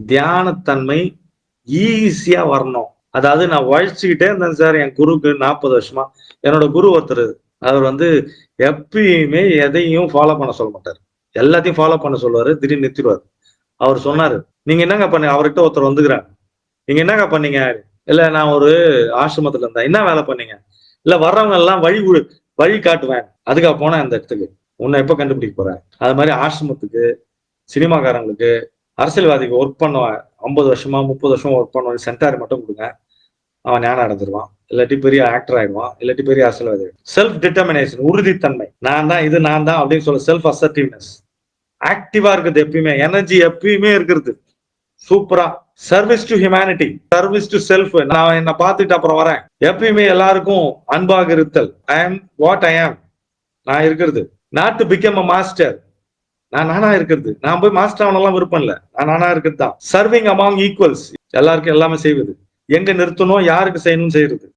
தியானத்தன்மை ஈஸியா வரணும். அதாவது நான் உழைச்சுக்கிட்டே இருந்தேன் சார் என் குருக்கு 40 வருஷமா. என்னோட குரு ஒருத்தர். அவர் வந்து எப்பயுமே எதையும் ஃபாலோ பண்ண சொல்ல மாட்டாரு. எல்லாத்தையும் ஃபாலோ பண்ண சொல்லுவாரு. திடீர்னு நிறுத்திருவாரு. அவர் சொன்னாரு, "நீங்க என்னங்க பண்ணீங்க?" அவர்கிட்ட ஒருத்தர் வந்துக்கிறாங்க. "நீங்க என்னங்க பண்ணீங்க?" "இல்ல நான் ஒரு ஆசிரமத்துல இருந்தேன்." "என்ன வேலை பண்ணீங்க?" "இல்ல வர்றவங்க எல்லாம் வழி காட்டுவேன். அதுக்கா போனேன் அந்த இடத்துக்கு." "உன்னை எப்ப கண்டுபிடிக்க போற?" அது மாரி ஆசிரமத்துக்கு, சினிமாக்காரங்களுக்கு, அரசியல்வாதிக்கு ஒர்க் பண்ணுவான் 50 வருஷமா, 30 வருஷமா ஒர்க் பண்ணுவான். சென்டார் மட்டும் குடுங்க. அவன் ஞானம் அடைஞ்சிருவான். இல்லாட்டி பெரிய ஆக்டர் ஆயிடுவான். இல்லாட்டி பெரிய அரசியல்வாதி. செல்ஃப் டிட்டர்மினேஷன் உறுதித்தன்மை. நான் தான் இது நான் தான் அப்படின்னு சொல்ல செல்ஃப் அசர்ட்டிவ்னஸ். ஆக்டிவா இருக்குது எப்பயுமே. எனர்ஜி எப்பயுமே இருக்கிறது. சூப்பரா. Service to humanity. Service to self. நான் என்ன பார்த்துட்டு அப்புறம் வரேன். எப்பயுமே எல்லாருக்கும் அன்பாக இருத்தல். ஐ அம் வாட் ஐ அம். நான் இருக்கிறது. Not to become a master. நான் நானா இருக்கிறது. நான் போய் மாஸ்டர் ஆகணும்லாம் விருப்பம் இல்ல. நான் நானா இருக்கிறது தான். Serving among equals. எல்லாருக்கும் எல்லாமே செய்வது. எங்க நிறுத்தணும், யாருக்கு செய்யணும்னு செய்யறது.